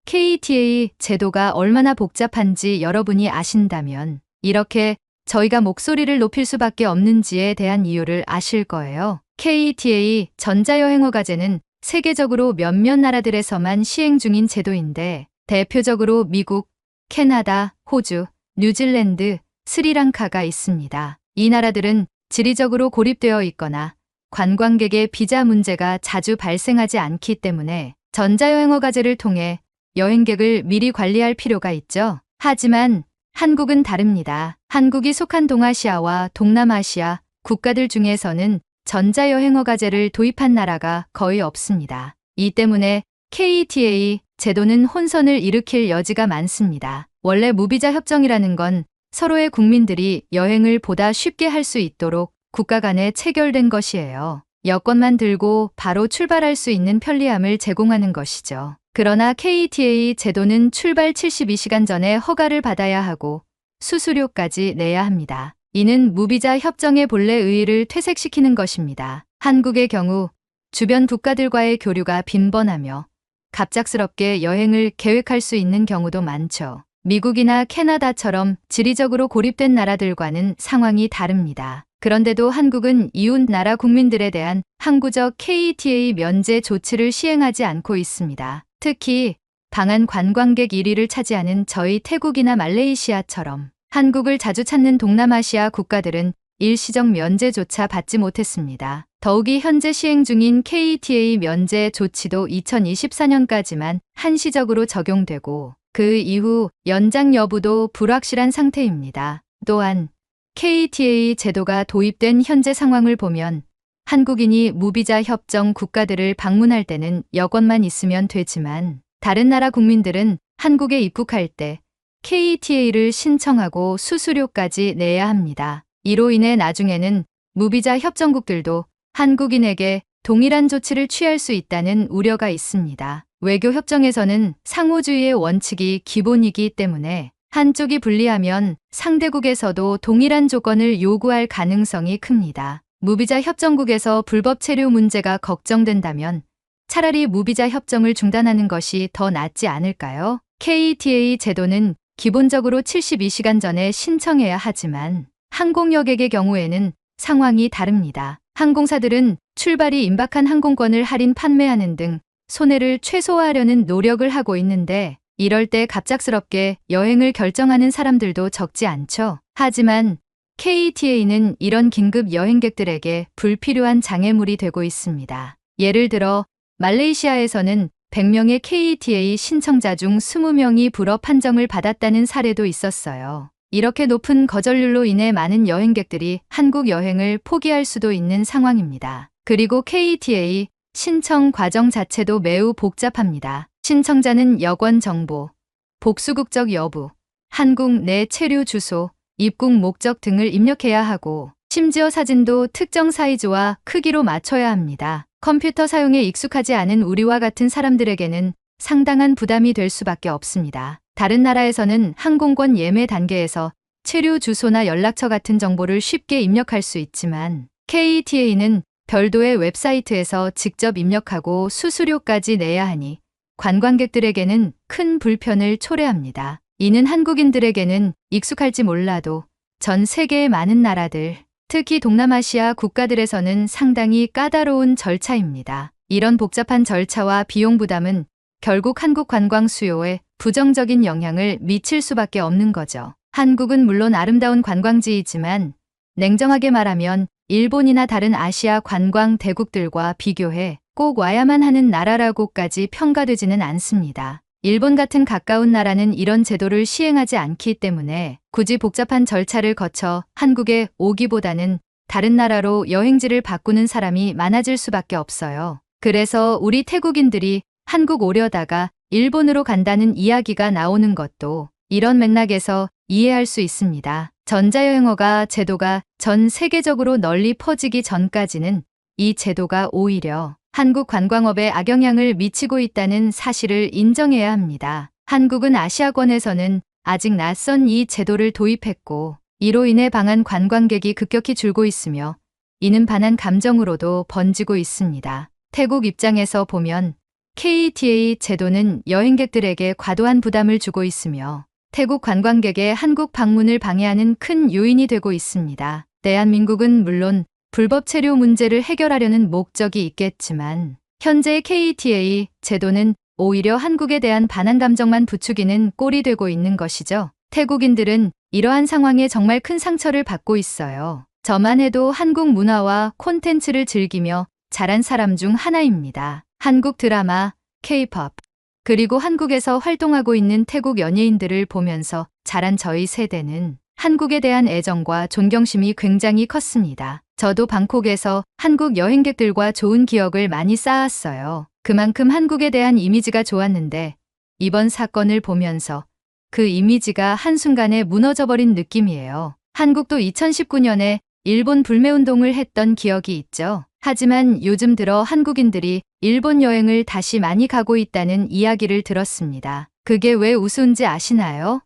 KTA 제도가 얼마나 복잡한지 여러분이 아신다면 이렇게 저희가 목소리를 높일 수밖에 없는지에 대한 이유를 아실 거예요. KTA 전자여행허가제는 세계적으로 몇몇 나라들에서만 시행 중인 제도인데 대표적으로 미국, 캐나다, 호주, 뉴질랜드, 스리랑카가 있습니다. 이 나라들은 지리적으로 고립되어 있거나 관광객의 비자 문제가 자주 발생하지 않기 때문에 전자여행허가제를 통해 여행객을 미리 관리할 필요가 있죠. 하지만 한국은 다릅니다. 한국이 속한 동아시아와 동남아시아 국가들 중에서는 전자여행허가제를 도입한 나라가 거의 없습니다. 이 때문에 KTA 제도는 혼선을 일으킬 여지가 많습니다. 원래 무비자 협정이라는 건 서로의 국민들이 여행을 보다 쉽게 할 수 있도록 국가 간에 체결된 것이에요. 여권만 들고 바로 출발할 수 있는 편리함을 제공하는 것이죠. 그러나 KTA 제도는 출발 72시간 전에 허가를 받아야 하고 수수료까지 내야 합니다. 이는 무비자 협정의 본래 의의를 퇴색시키는 것입니다. 한국의 경우 주변 국가들과의 교류가 빈번하며 갑작스럽게 여행을 계획할 수 있는 경우도 많죠. 미국이나 캐나다처럼 지리적으로 고립된 나라들과는 상황이 다릅니다. 그런데도 한국은 이웃 나라 국민들에 대한 항구적 KTA 면제 조치를 시행하지 않고 있습니다. 특히 방한 관광객 1위를 차지하는 저희 태국이나 말레이시아처럼 한국을 자주 찾는 동남아시아 국가들은 일시적 면제조차 받지 못했습니다. 더욱이 현재 시행 중인 KTA 면제 조치도 2024년까지만 한시적으로 적용되고 그 이후 연장 여부도 불확실한 상태입니다. 또한 KTA 제도가 도입된 현재 상황을 보면 한국인이 무비자 협정 국가들을 방문할 때는 여권만 있으면 되지만 다른 나라 국민들은 한국에 입국할 때 KTA를 신청하고 수수료까지 내야 합니다. 이로 인해 나중에는 무비자 협정국들도 한국인에게 동일한 조치를 취할 수 있다는 우려가 있습니다. 외교 협정에서는 상호주의의 원칙이 기본이기 때문에 한쪽이 불리하면 상대국에서도 동일한 조건을 요구할 가능성이 큽니다. 무비자 협정국에서 불법 체류 문제가 걱정된다면 차라리 무비자 협정을 중단하는 것이 더 낫지 않을까요? KTA 제도는 기본적으로 72시간 전에 신청해야 하지만 항공여객의 경우에는 상황이 다릅니다. 항공사들은 출발이 임박한 항공권을 할인 판매하는 등 손해를 최소화하려는 노력을 하고 있는데 이럴 때 갑작스럽게 여행을 결정하는 사람들도 적지 않죠. 하지만 KTA는 이런 긴급 여행객들에게 불필요한 장애물이 되고 있습니다. 예를 들어 말레이시아에서는 100명의 KTA 신청자 중 20명이 불허 판정을 받았다는 사례도 있었어요. 이렇게 높은 거절률로 인해 많은 여행객들이 한국 여행을 포기할 수도 있는 상황입니다. 그리고 KTA 신청 과정 자체도 매우 복잡합니다. 신청자는 여권 정보, 복수국적 여부, 한국 내 체류 주소, 입국 목적 등을 입력해야 하고 심지어 사진도 특정 사이즈와 크기로 맞춰야 합니다. 컴퓨터 사용에 익숙하지 않은 우리와 같은 사람들에게는 상당한 부담이 될 수밖에 없습니다. 다른 나라에서는 항공권 예매 단계에서 체류 주소나 연락처 같은 정보를 쉽게 입력할 수 있지만 KTA는 별도의 웹사이트에서 직접 입력하고 수수료까지 내야 하니 관광객들에게는 큰 불편을 초래합니다. 이는 한국인들에게는 익숙할지 몰라도 전 세계의 많은 나라들, 특히 동남아시아 국가들에서는 상당히 까다로운 절차입니다. 이런 복잡한 절차와 비용 부담은 결국 한국 관광 수요에 부정적인 영향을 미칠 수밖에 없는 거죠. 한국은 물론 아름다운 관광지이지만 냉정하게 말하면 일본이나 다른 아시아 관광 대국들과 비교해 꼭 와야만 하는 나라라고까지 평가되지는 않습니다. 일본 같은 가까운 나라는 이런 제도를 시행하지 않기 때문에 굳이 복잡한 절차를 거쳐 한국에 오기보다는 다른 나라로 여행지를 바꾸는 사람이 많아질 수밖에 없어요. 그래서 우리 태국인들이 한국 오려다가 일본으로 간다는 이야기가 나오는 것도 이런 맥락에서 이해할 수 있습니다. 전자여행허가 제도가 전 세계적으로 널리 퍼지기 전까지는 이 제도가 오히려 한국 관광업에 악영향을 미치고 있다는 사실을 인정해야 합니다. 한국은 아시아권에서는 아직 낯선 이 제도를 도입했고 이로 인해 방한 관광객이 급격히 줄고 있으며 이는 반한 감정으로도 번지고 있습니다. 태국 입장에서 보면 KETA 제도는 여행객들에게 과도한 부담을 주고 있으며 태국 관광객의 한국 방문을 방해하는 큰 요인이 되고 있습니다. 대한민국은 물론 불법 체류 문제를 해결하려는 목적이 있겠지만 현재의 KETA 제도는 오히려 한국에 대한 반한 감정만 부추기는 꼴이 되고 있는 것이죠. 태국인들은 이러한 상황에 정말 큰 상처를 받고 있어요. 저만 해도 한국 문화와 콘텐츠를 즐기며 자란 사람 중 하나입니다. 한국 드라마, K-pop, 그리고 한국에서 활동하고 있는 태국 연예인들을 보면서 자란 저희 세대는 한국에 대한 애정과 존경심이 굉장히 컸습니다. 저도 방콕에서 한국 여행객들과 좋은 기억을 많이 쌓았어요. 그만큼 한국에 대한 이미지가 좋았는데 이번 사건을 보면서 그 이미지가 한순간에 무너져버린 느낌이에요. 한국도 2019년에 일본 불매운동을 했던 기억이 있죠. 하지만 요즘 들어 한국인들이 일본 여행을 다시 많이 가고 있다는 이야기를 들었습니다. 그게 왜 우스운지 아시나요?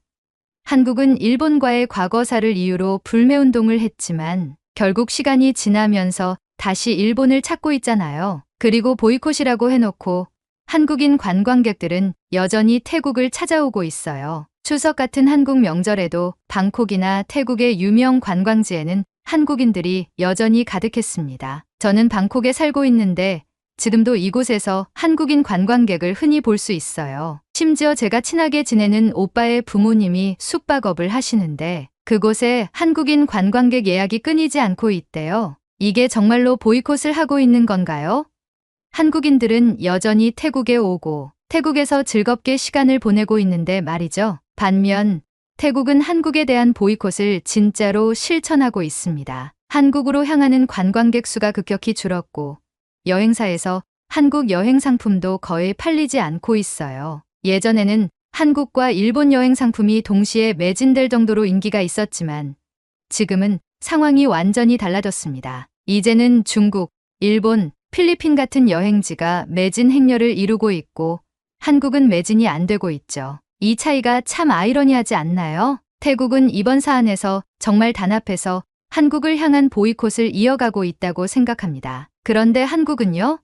한국은 일본과의 과거사를 이유로 불매운동을 했지만 결국 시간이 지나면서 다시 일본을 찾고 있잖아요. 그리고 보이콧이라고 해놓고 한국인 관광객들은 여전히 태국을 찾아오고 있어요. 추석 같은 한국 명절에도 방콕이나 태국의 유명 관광지에는 한국인들이 여전히 가득했습니다. 저는 방콕에 살고 있는데 지금도 이곳에서 한국인 관광객을 흔히 볼 수 있어요. 심지어 제가 친하게 지내는 오빠의 부모님이 숙박업을 하시는데 그곳에 한국인 관광객 예약이 끊이지 않고 있대요. 이게 정말로 보이콧을 하고 있는 건가요? 한국인들은 여전히 태국에 오고 태국에서 즐겁게 시간을 보내고 있는데 말이죠. 반면 태국은 한국에 대한 보이콧을 진짜로 실천하고 있습니다. 한국으로 향하는 관광객 수가 급격히 줄었고 여행사에서 한국 여행 상품도 거의 팔리지 않고 있어요. 예전에는 한국과 일본 여행 상품이 동시에 매진될 정도로 인기가 있었지만 지금은 상황이 완전히 달라졌습니다. 이제는 중국, 일본, 필리핀 같은 여행지가 매진 행렬을 이루고 있고 한국은 매진이 안 되고 있죠. 이 차이가 참 아이러니하지 않나요? 태국은 이번 사안에서 정말 단합해서 한국을 향한 보이콧을 이어가고 있다고 생각합니다. 그런데 한국은요?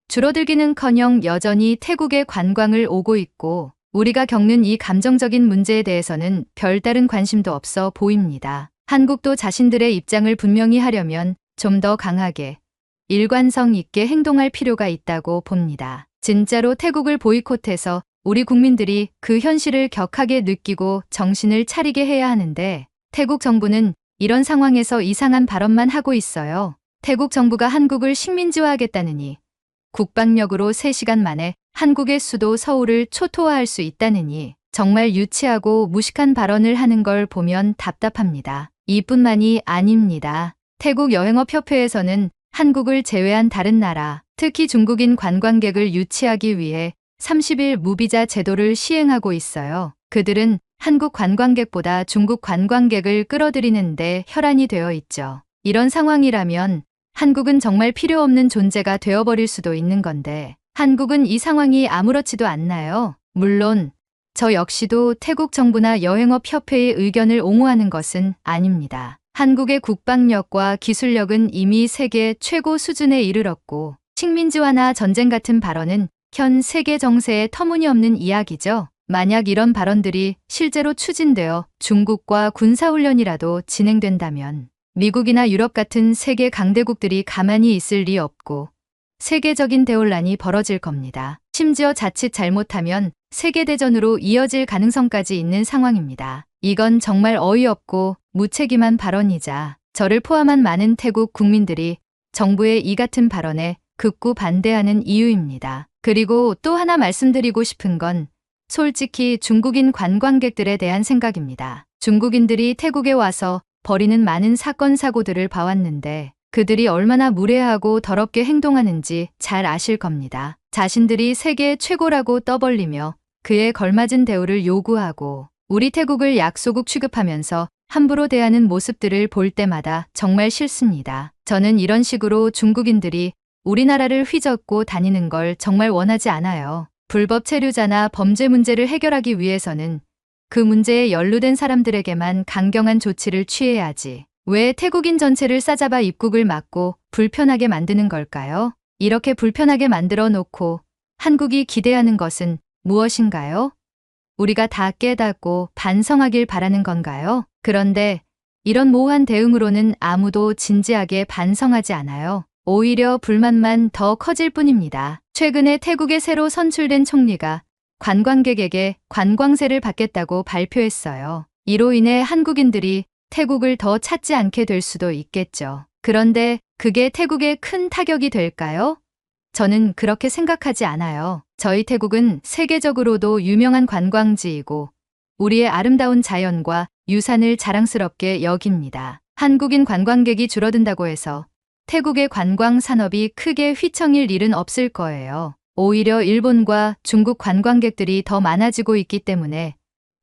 줄어들기는커녕 여전히 태국에 관광을 오고 있고 우리가 겪는 이 감정적인 문제에 대해서는 별다른 관심도 없어 보입니다. 한국도 자신들의 입장을 분명히 하려면 좀 더 강하게 일관성 있게 행동할 필요가 있다고 봅니다. 진짜로 태국을 보이콧해서 우리 국민들이 그 현실을 격하게 느끼고 정신을 차리게 해야 하는데 태국 정부는 이런 상황에서 이상한 발언만 하고 있어요. 태국 정부가 한국을 식민지화하겠다느니 국방력으로 3시간 만에 한국의 수도 서울을 초토화할 수 있다느니 정말 유치하고 무식한 발언을 하는 걸 보면 답답합니다. 이뿐만이 아닙니다. 태국 여행업협회에서는 한국을 제외한 다른 나라, 특히 중국인 관광객을 유치하기 위해 30일 무비자 제도를 시행하고 있어요. 그들은 한국 관광객보다 중국 관광객을 끌어들이는데 혈안이 되어 있죠. 이런 상황이라면 한국은 정말 필요 없는 존재가 되어버릴 수도 있는 건데 한국은 이 상황이 아무렇지도 않나요? 물론 저 역시도 태국 정부나 여행업협회의 의견을 옹호하는 것은 아닙니다. 한국의 국방력과 기술력은 이미 세계 최고 수준에 이르렀고 식민지화나 전쟁 같은 발언은 현 세계 정세에 터무니없는 이야기죠. 만약 이런 발언들이 실제로 추진되어 중국과 군사훈련이라도 진행된다면 미국이나 유럽 같은 세계 강대국들이 가만히 있을 리 없고 세계적인 대혼란이 벌어질 겁니다. 심지어 자칫 잘못하면 세계대전으로 이어질 가능성까지 있는 상황입니다. 이건 정말 어이없고 무책임한 발언이자 저를 포함한 많은 태국 국민들이 정부의 이 같은 발언에 극구 반대하는 이유입니다. 그리고 또 하나 말씀드리고 싶은 건 솔직히 중국인 관광객들에 대한 생각입니다. 중국인들이 태국에 와서 벌이는 많은 사건 사고들을 봐왔는데 그들이 얼마나 무례하고 더럽게 행동하는지 잘 아실 겁니다. 자신들이 세계 최고라고 떠벌리며 그에 걸맞은 대우를 요구하고 우리 태국을 약소국 취급하면서 함부로 대하는 모습들을 볼 때마다 정말 싫습니다. 저는 이런 식으로 중국인들이 우리나라를 휘젓고 다니는 걸 정말 원하지 않아요. 불법 체류자나 범죄 문제를 해결하기 위해서는 그 문제에 연루된 사람들에게만 강경한 조치를 취해야지. 왜 태국인 전체를 싸잡아 입국을 막고 불편하게 만드는 걸까요? 이렇게 불편하게 만들어 놓고 한국이 기대하는 것은 무엇인가요? 우리가 다 깨닫고 반성하길 바라는 건가요? 그런데 이런 모호한 대응으로는 아무도 진지하게 반성하지 않아요. 오히려 불만만 더 커질 뿐입니다. 최근에 태국의 새로 선출된 총리가 관광객에게 관광세를 받겠다고 발표했어요. 이로 인해 한국인들이 태국을 더 찾지 않게 될 수도 있겠죠. 그런데 그게 태국에 큰 타격이 될까요? 저는 그렇게 생각하지 않아요. 저희 태국은 세계적으로도 유명한 관광지이고 우리의 아름다운 자연과 유산을 자랑스럽게 여깁니다. 한국인 관광객이 줄어든다고 해서 태국의 관광 산업이 크게 휘청일 일은 없을 거예요. 오히려 일본과 중국 관광객들이 더 많아지고 있기 때문에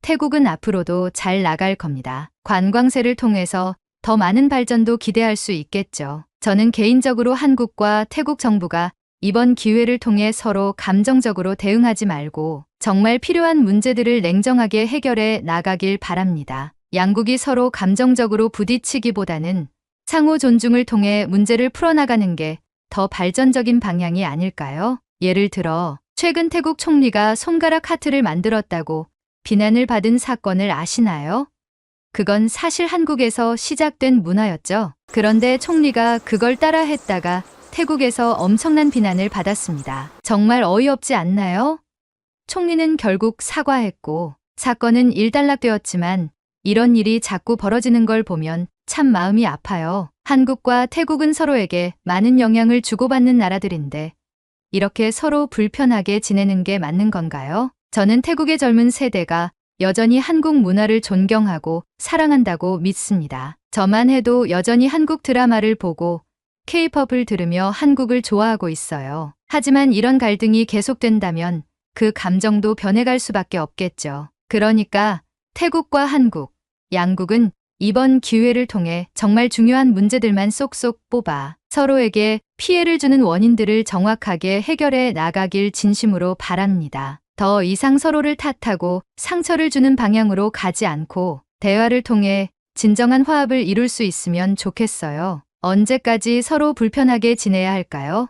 태국은 앞으로도 잘 나갈 겁니다. 관광세를 통해서 더 많은 발전도 기대할 수 있겠죠. 저는 개인적으로 한국과 태국 정부가 이번 기회를 통해 서로 감정적으로 대응하지 말고 정말 필요한 문제들을 냉정하게 해결해 나가길 바랍니다. 양국이 서로 감정적으로 부딪히기보다는 상호 존중을 통해 문제를 풀어나가는 게 더 발전적인 방향이 아닐까요? 예를 들어 최근 태국 총리가 손가락 하트를 만들었다고 비난을 받은 사건을 아시나요? 그건 사실 한국에서 시작된 문화였죠. 그런데 총리가 그걸 따라 했다가 태국에서 엄청난 비난을 받았습니다. 정말 어이없지 않나요? 총리는 결국 사과했고 사건은 일단락되었지만 이런 일이 자꾸 벌어지는 걸 보면 참 마음이 아파요. 한국과 태국은 서로에게 많은 영향을 주고받는 나라들인데 이렇게 서로 불편하게 지내는 게 맞는 건가요? 저는 태국의 젊은 세대가 여전히 한국 문화를 존경하고 사랑한다고 믿습니다. 저만 해도 여전히 한국 드라마를 보고 K-팝을 들으며 한국을 좋아하고 있어요. 하지만 이런 갈등이 계속된다면 그 감정도 변해갈 수밖에 없겠죠. 그러니까 태국과 한국, 양국은 이번 기회를 통해 정말 중요한 문제들만 쏙쏙 뽑아 서로에게 피해를 주는 원인들을 정확하게 해결해 나가길 진심으로 바랍니다. 더 이상 서로를 탓하고 상처를 주는 방향으로 가지 않고 대화를 통해 진정한 화합을 이룰 수 있으면 좋겠어요. 언제까지 서로 불편하게 지내야 할까요?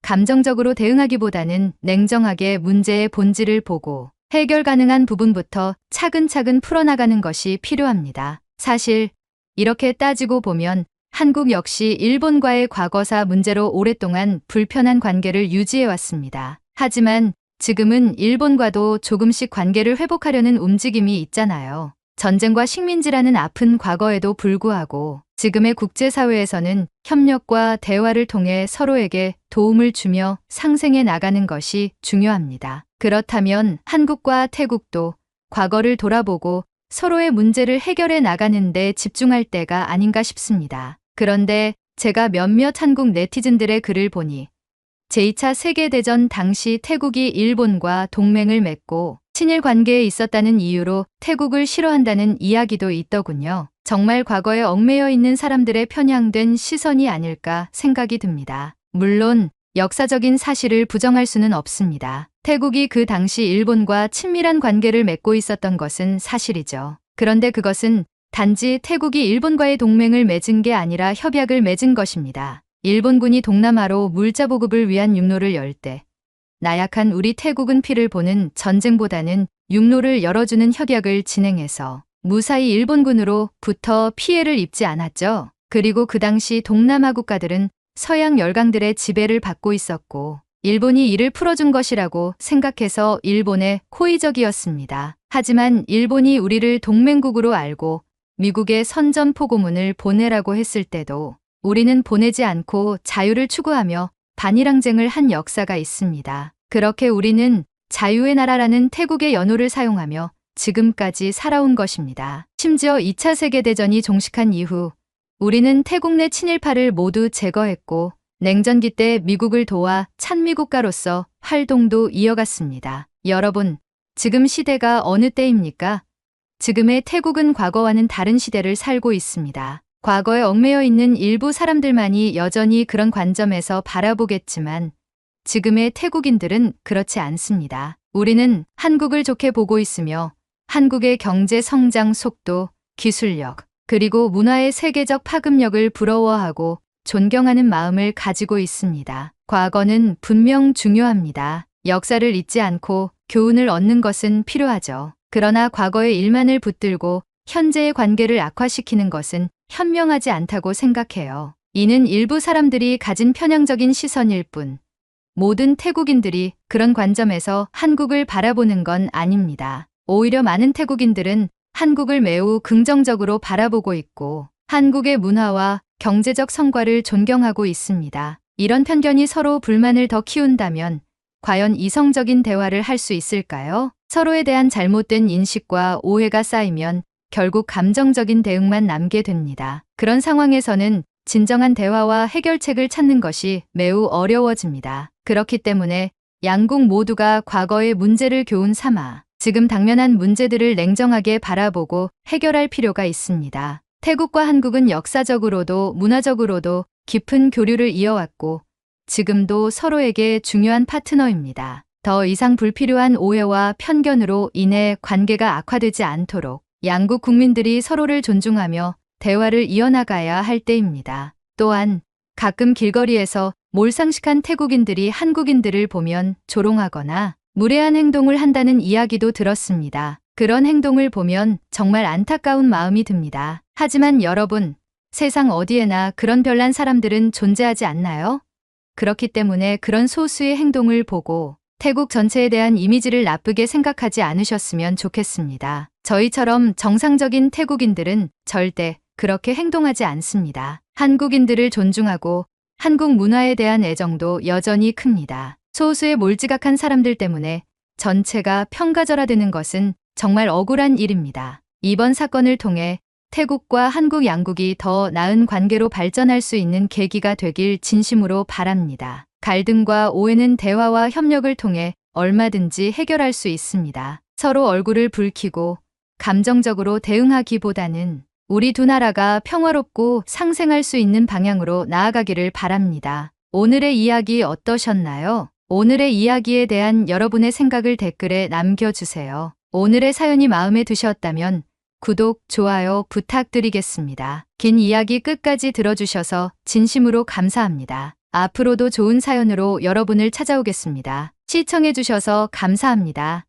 감정적으로 대응하기보다는 냉정하게 문제의 본질을 보고 해결 가능한 부분부터 차근차근 풀어나가는 것이 필요합니다. 사실 이렇게 따지고 보면 한국 역시 일본과의 과거사 문제로 오랫동안 불편한 관계를 유지해왔습니다. 하지만 지금은 일본과도 조금씩 관계를 회복하려는 움직임이 있잖아요. 전쟁과 식민지라는 아픈 과거에도 불구하고 지금의 국제사회에서는 협력과 대화를 통해 서로에게 도움을 주며 상생해 나가는 것이 중요합니다. 그렇다면 한국과 태국도 과거를 돌아보고 서로의 문제를 해결해 나가는 데 집중할 때가 아닌가 싶습니다. 그런데 제가 몇몇 한국 네티즌들의 글을 보니 제2차 세계대전 당시 태국이 일본과 동맹을 맺고 친일 관계에 있었다는 이유로 태국을 싫어한다는 이야기도 있더군요. 정말 과거에 얽매여 있는 사람들의 편향된 시선이 아닐까 생각이 듭니다. 물론 역사적인 사실을 부정할 수는 없습니다. 태국이 그 당시 일본과 친밀한 관계를 맺고 있었던 것은 사실이죠. 그런데 그것은 단지 태국이 일본과의 동맹을 맺은 게 아니라 협약을 맺은 것입니다. 일본군이 동남아로 물자 보급을 위한 육로를 열 때 나약한 우리 태국은 피를 보는 전쟁보다는 육로를 열어주는 협약을 진행해서 무사히 일본군으로부터 피해를 입지 않았죠. 그리고 그 당시 동남아 국가들은 서양 열강들의 지배를 받고 있었고 일본이 이를 풀어준 것이라고 생각해서 일본에 호의적이었습니다. 하지만 일본이 우리를 동맹국으로 알고 미국에 선전포고문을 보내라고 했을 때도 우리는 보내지 않고 자유를 추구하며 반일항쟁을 한 역사가 있습니다. 그렇게 우리는 자유의 나라라는 태국의 연호를 사용하며 지금까지 살아온 것입니다. 심지어 2차 세계대전이 종식한 이후 우리는 태국 내 친일파를 모두 제거했고 냉전기 때 미국을 도와 찬미국가로서 활동도 이어갔습니다. 여러분, 지금 시대가 어느 때입니까? 지금의 태국은 과거와는 다른 시대를 살고 있습니다. 과거에 얽매여 있는 일부 사람들만이 여전히 그런 관점에서 바라보겠지만 지금의 태국인들은 그렇지 않습니다. 우리는 한국을 좋게 보고 있으며 한국의 경제 성장 속도, 기술력, 그리고 문화의 세계적 파급력을 부러워하고 존경하는 마음을 가지고 있습니다. 과거는 분명 중요합니다. 역사를 잊지 않고 교훈을 얻는 것은 필요하죠. 그러나 과거의 일만을 붙들고 현재의 관계를 악화시키는 것은 현명하지 않다고 생각해요. 이는 일부 사람들이 가진 편향적인 시선일 뿐 모든 태국인들이 그런 관점에서 한국을 바라보는 건 아닙니다. 오히려 많은 태국인들은 한국을 매우 긍정적으로 바라보고 있고 한국의 문화와 경제적 성과를 존경하고 있습니다. 이런 편견이 서로 불만을 더 키운다면 과연 이성적인 대화를 할 수 있을까요? 서로에 대한 잘못된 인식과 오해가 쌓이면 결국 감정적인 대응만 남게 됩니다. 그런 상황에서는 진정한 대화와 해결책을 찾는 것이 매우 어려워집니다. 그렇기 때문에 양국 모두가 과거의 문제를 교훈 삼아 지금 당면한 문제들을 냉정하게 바라보고 해결할 필요가 있습니다. 태국과 한국은 역사적으로도 문화적으로도 깊은 교류를 이어왔고 지금도 서로에게 중요한 파트너입니다. 더 이상 불필요한 오해와 편견으로 인해 관계가 악화되지 않도록 양국 국민들이 서로를 존중하며 대화를 이어나가야 할 때입니다. 또한 가끔 길거리에서 몰상식한 태국인들이 한국인들을 보면 조롱하거나 무례한 행동을 한다는 이야기도 들었습니다. 그런 행동을 보면 정말 안타까운 마음이 듭니다. 하지만 여러분, 세상 어디에나 그런 별난 사람들은 존재하지 않나요? 그렇기 때문에 그런 소수의 행동을 보고 태국 전체에 대한 이미지를 나쁘게 생각하지 않으셨으면 좋겠습니다. 저희처럼 정상적인 태국인들은 절대 그렇게 행동하지 않습니다. 한국인들을 존중하고 한국 문화에 대한 애정도 여전히 큽니다. 소수의 몰지각한 사람들 때문에 전체가 평가절하되는 것은 정말 억울한 일입니다. 이번 사건을 통해 태국과 한국 양국이 더 나은 관계로 발전할 수 있는 계기가 되길 진심으로 바랍니다. 갈등과 오해는 대화와 협력을 통해 얼마든지 해결할 수 있습니다. 서로 얼굴을 붉히고 감정적으로 대응하기보다는 우리 두 나라가 평화롭고 상생할 수 있는 방향으로 나아가기를 바랍니다. 오늘의 이야기 어떠셨나요? 오늘의 이야기에 대한 여러분의 생각을 댓글에 남겨주세요. 오늘의 사연이 마음에 드셨다면 구독, 좋아요 부탁드리겠습니다. 긴 이야기 끝까지 들어주셔서 진심으로 감사합니다. 앞으로도 좋은 사연으로 여러분을 찾아오겠습니다. 시청해주셔서 감사합니다.